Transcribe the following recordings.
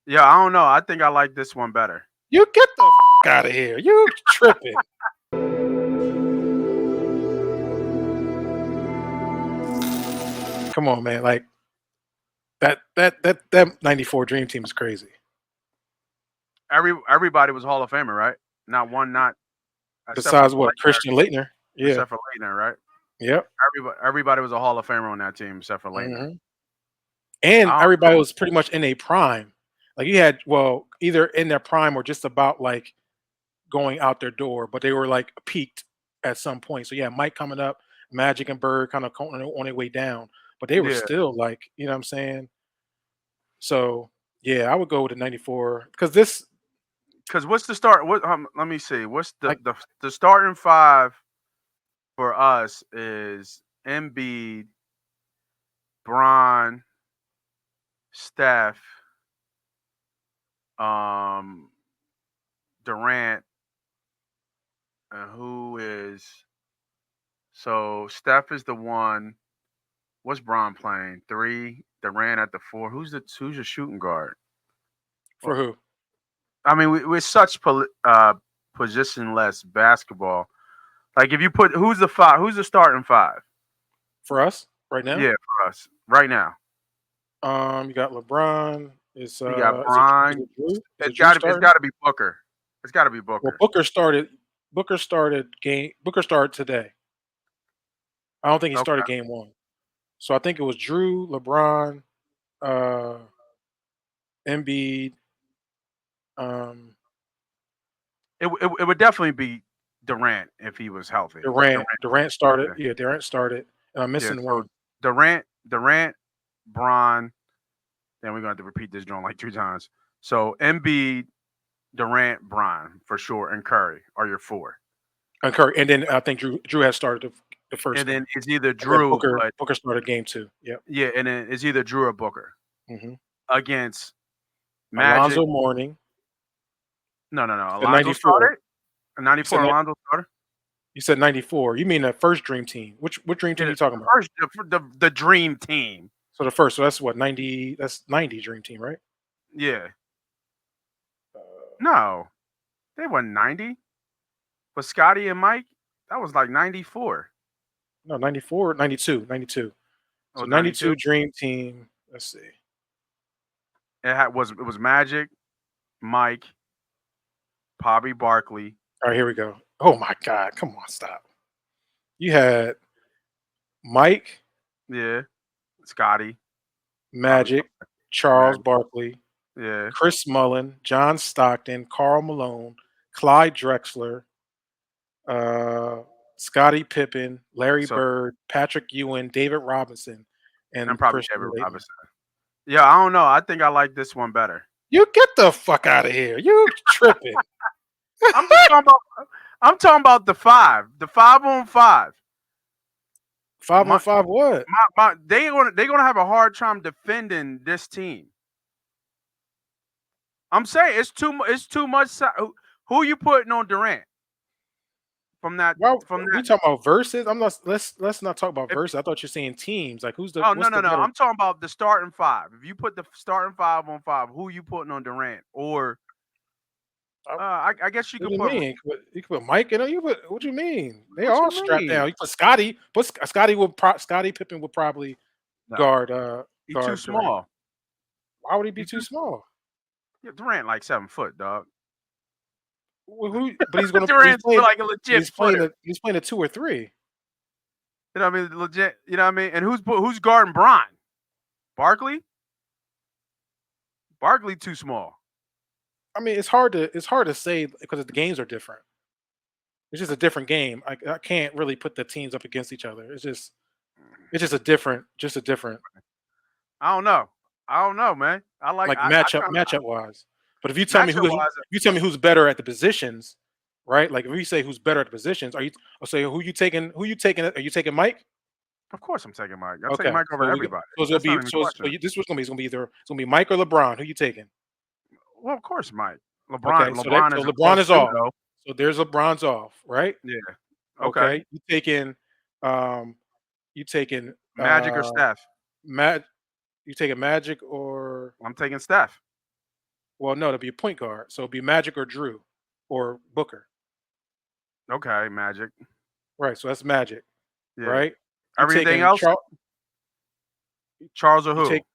Yeah, I don't know. I think I like this one better. You get the out of here. You tripping. Come on, man. Like that 94 Dream Team is crazy. Everybody was Hall of Famer, right? Not one, not except for Besides what? Leitner. Christian Leitner. Yeah. Except for Leitner, right? Yep. Everybody was a Hall of Famer on that team except for Leitner. hmm And I don't everybody know. was pretty much in a prime. Like you had, well, either in their prime or just about like going out their door, but they were like peaked at some point. So yeah, Mike coming up, Magic and Bird kind of on their way down, but they were Yeah, still like, you know what I'm saying? So yeah, I would go with the 94 because this because what's the start? What? Let me see. What's like the starting five for us is Embiid, Bron, Steph, um, Durant, and who is so Steph is the one. What's Bron playing? Three. Durant at the four. Who's your shooting guard? for who? I mean, we're such positionless basketball. Like if you put who's the five? Who's the starting five? For us right now? Yeah, for us right now. You got LeBron. You got Is Bron. it Drew? Is it It's Drew got to it's starting? got to be Booker. It's got to be Well, Booker. Booker started today. I don't think he started Okay. game one. So I think it was Drew, LeBron, uh, Embiid, um, It would definitely be Durant if he was healthy. Durant. Durant. Durant started. Yeah. Yeah, Durant started. And I'm Yeah. missing So one. Durant, Bron. Then we're gonna have to repeat this joint like three times. So Embiid, Durant, Bron for sure, and Curry are your four. And Curry. And then I think Drew has started the first And then game. it's either And then Drew, but Booker started game two. Yep. yeah, and then it's either Drew or Booker hmm against Magic. Alonzo Mourning, No. the Alonzo 94. started. You said 94 Alonzo started. you said 94. You mean the first Dream Team? Which Dream Yeah, Team are you talking the about? first, the dream team. So the first. So that's what 90. That's 90 Dream Team, right? Yeah. Uh, No, they were 90. But Scotty and Mike, that was like 94. no, 94, 92, 92. Oh, So 92. 92 Dream Team. Let's see. It was Magic, Mike, Bobby Barkley. All right, here we go. Oh my God! Come on, stop. You had Mike, Yeah. Scotty. Probably Magic, Charles Magic. Barkley, Yeah. Chris Mullin, John Stockton, Carl Malone, Clyde Drexler, uh, Scottie Pippen, Larry So Bird, Patrick Ewing, David Robinson, and and probably Christian David Laettner. Robinson. Yeah, I don't know. I think I like this one better. You get the fuck out of here! You tripping? I'm just talking about. I'm talking about the five. The 5-on-5. 5 on My, 5. What? they're gonna have a hard time defending this team. I'm saying it's too much. Who you putting on Durant from that Well, from we that? talking about verses. I'm not. Let's not talk about If verses. I thought you're saying teams. Like Oh no what's no the no, better? I'm talking about the starting five. If you put the starting 5-on-5, who you putting on Durant? Or I, I guess you what could do you put. mean? You could put Mike in it. You put what do you mean? They What all you strapped mean? down. You put Scotty. Scotty Pippen would probably No, guard he too guard Durant. small. Why would he be He too too. small? Yeah, Durant like 7 foot, dog. But he's gonna Durant's like a but legit footer. he's playing a two or three. You know what I mean? Legit. You know what I mean? And who's guarding Bron? Barkley. Barkley too small. I mean, it's hard to say because the games are different. It's just a different game. I can't really put the teams up against each other. It's just a different I don't know. I don't know, man. I like. like I kind of matchup wise. But if you tell me matchup wise. if you tell me who's better at the positions, right? Like if you say who's better at the positions, I'll say who you taking? Who you taking? Are you taking Mike? Of course, I'm taking Mike. I'll take Okay, Mike over so we go. everybody. So it's gonna That's not be even a so question. you, this was gonna be it's gonna be Mike or LeBron. Who you taking? Well, of course, Mike. Okay, LeBron so is a LeBron close is two off. though. So there's LeBron's off, right? Yeah. Okay. Okay, um you taking Magic or Steph? Matt you taking Magic or I'm taking Steph. Well, no, it'll be a point guard. So it'll be Magic or Drew or Booker. Okay, Magic. Right. So that's Magic. Yeah. Right. You Everything taking else, Charles? Charles or You take who?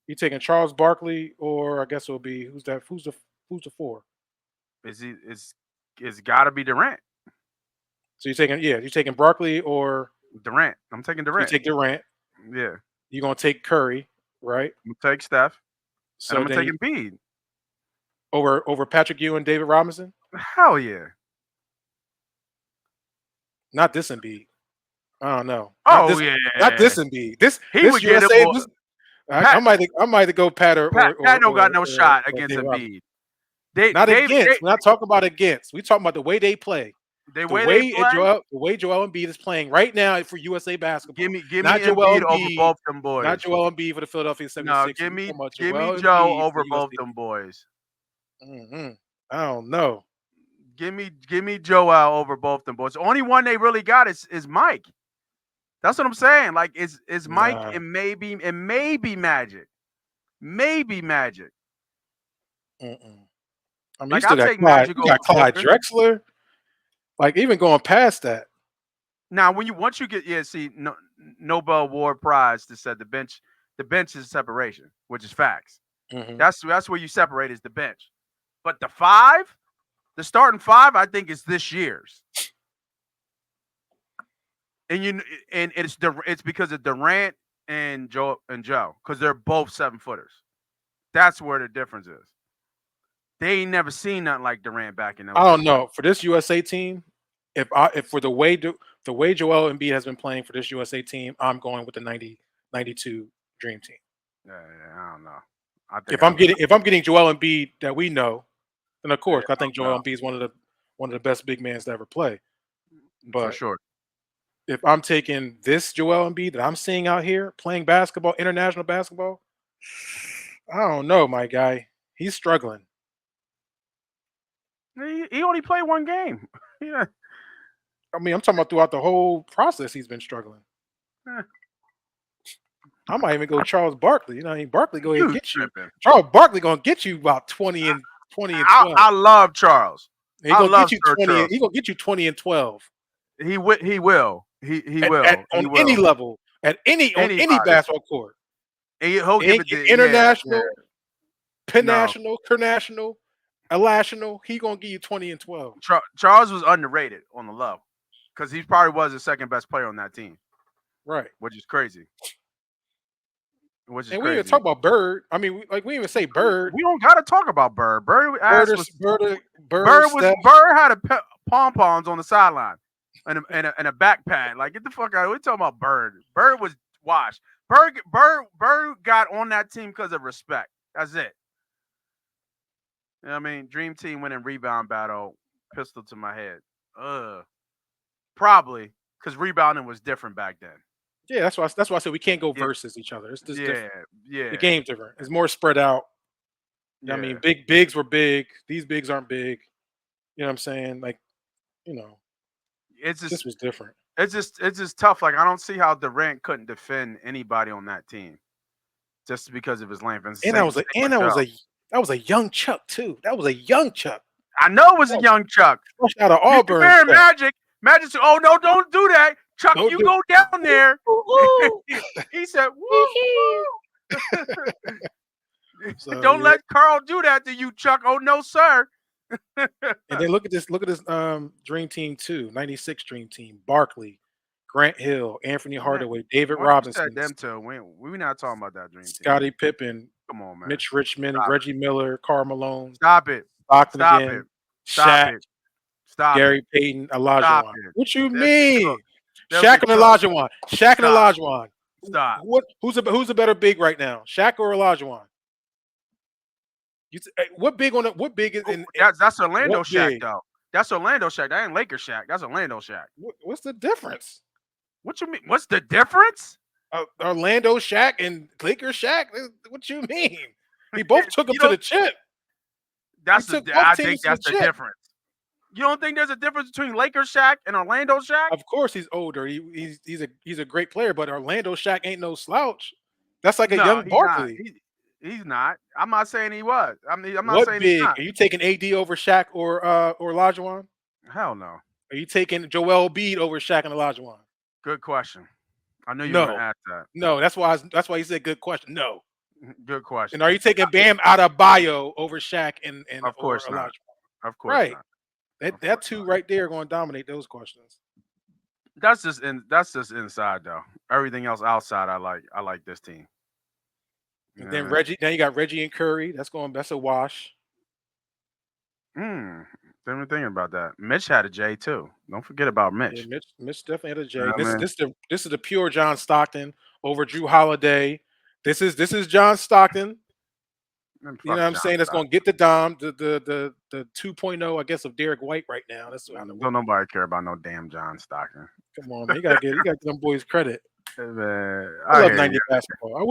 you taking Charles Barkley, or I guess it'll be who's that? Who's the four? Is he is it's got to be Durant. So you're taking, yeah, you're taking Barkley, or Durant. I'm taking so you Durant. take Durant. Yeah. You're gonna take Curry, right? I'm gonna take Steph, and I'm So gonna then take you Embiid. over Patrick Ewing, David Robinson. Hell yeah. Not this Embiid. I don't know. Not Oh this. Not yeah. this Embiid. This He this would get it. USA. This, Pat I might have go Pat Pat don't got no shot or against David Robinson. Embiid. They Not they they against. We're not talking about against. We talking about the way they play. the way they play. The way Joel Embiid is playing right now for USA Give basketball. me give me Not Joel Embiid over Embiid. both them Not boys. Joel Embiid for the Philadelphia No, 76ers. We talking about give me Joel Joe Embiid for over the both USA. them boys. I don't know. Give me Joel over both them boys. The only one they really got is Mike. That's what I'm saying. Like is Mike Nah. and maybe Magic. Maybe Magic. Mm-mm. I mean, you Like still I'll got take Magic You over got Clyde Booker. Drexler. Like even going past that. Now when you once you get see Nobel Award prize that said the bench is separation, which is facts. Hmm. That's where you separate is the bench. But the starting five, I think is this year's. And it's because of Durant and Joe because they're both 7-footers. That's where the difference is. They ain't never seen nothing like Durant back in I those don't days. know for this USA team. If for the way Joel Embiid has been playing for this USA team, I'm going with the 92 Dream Team. Yeah, I don't know. I think I If I'm getting Joel Embiid that we know, then of yeah, course I think Joel Embiid is one of the best big men to ever play. for But sure. if I'm taking this Joel Embiid that I'm seeing out here playing basketball, international basketball, I don't know, my guy. He's struggling. He only played one game. Yeah. I mean, I'm talking about throughout the whole process, he's been struggling. Eh, I might even go Charles Barkley. You know, Barkley go ahead and you get you. tripping. Charles Barkley gonna get you about 20 and I, 12. I love Charles. He I gonna love get you Sir 20. Charles. He gonna get you 20 and 12 He will. He at will. He on any will. level, at any Anybody. basketball court, And he'll give it to yeah. international, No. panational, kernational, alational. He gonna give you 20 and 12. Charles was underrated on the low because he probably was the second best player on that team, Right. which is crazy. Which is And we even crazy. talk about Bird. I mean, we even say Bird. We don't got to talk about Bird. Bird ass was Steph. Bird had pom poms on the sideline and a backpack. Like get the fuck out. We talking about Bird. Bird was washed. Bird got on that team because of respect. That's it. You know what I mean? Dream Team winning rebound battle. Pistol to my head. Probably because rebounding was different back then. Yeah, that's why I said we can't go Yeah, versus each other. It's just yeah, different. The yeah, game's different. It's more spread out. I mean, yeah. bigs were big. These bigs aren't big. You know what I'm saying? Like, you know, It's just this was different. it's just tough. Like I don't see how Durant couldn't defend anybody on that team just because of his length. And And same with Joe. that was a young Chuck too. That was a young Chuck. I know it was That a was young Chuck. fresh out of You Auburn comparing Chuck. Magic. Magic said, "Oh no, don't do that, Chuck. Don't You do go down there." Ooh, He said, ooh. "Woo, woo." So Don't yeah. let Carl do that to you, Chuck. Oh no, sir. And then look at this Dream Team 2, 96 Dream Team. Barkley, Grant Hill, Anthony Man, Hardaway, David once you said Robinson, them two, we not talking about that dream team. Scottie Pippen, Come on, man. Mitch Richmond, Stop it. Reggie Miller, Karl Malone, Stop it. Stockton Stop it. again, Stop Shaq, it. Stop it. Gary Payton, Stop Olajuwon. it. What you There's the mean? cook. There's Shaq the and cook. Olajuwon. Shaq and Stop. Olajuwon. Stop. Who's a better big right now? Shaq or Olajuwon? What big is in That's Orlando what Shack big? though. That's Orlando Shack. That ain't Lakers Shack. That's Orlando Shack. What's the difference? What you mean? What's the difference? Orlando Shaq and Lakers Shaq? What you mean? He both took him You to know, the chip. He took both I think teams to the that's the chip. difference. You don't think there's a difference between Lakers Shack and Orlando Shack? Of course, he's older. He's a great player, but Orlando Shaq ain't no slouch. That's like a No, young he's not. Barkley. He's not. I'm not saying he was. I'm not What saying he's big not. are you taking? AD over Shaq or Olajuwon? Hell no. Are you taking Joel Embiid over Shaq and Olajuwon? Good question. I knew you were gonna No, ask that. no. That's why you said good question. No. Good And question. are you taking Bam out of bio over Shaq and Of or course not. Olajuwon? Of course Right. not. That Of course two not. right there are going to dominate those questions. That's just inside though. Everything else outside, I like this team. You And know what then I mean? Reggie. Then you got Reggie and Curry. That's a wash. Didn't even think about that. Mitch had a J too. Don't forget about Yeah, Mitch. Mitch definitely had a You know J. what I mean? This is the pure John Stockton over Drew Holiday. This is John Stockton. Man, You know fuck what I'm John saying? That's Stockton. going to get the dom, the 2.0, I guess, of Derek White right now. That's how Don't what. nobody care about no damn John Stockton. Come on, man. You got to give them boys credit. Man, I I love hear you. 90 basketball. I wish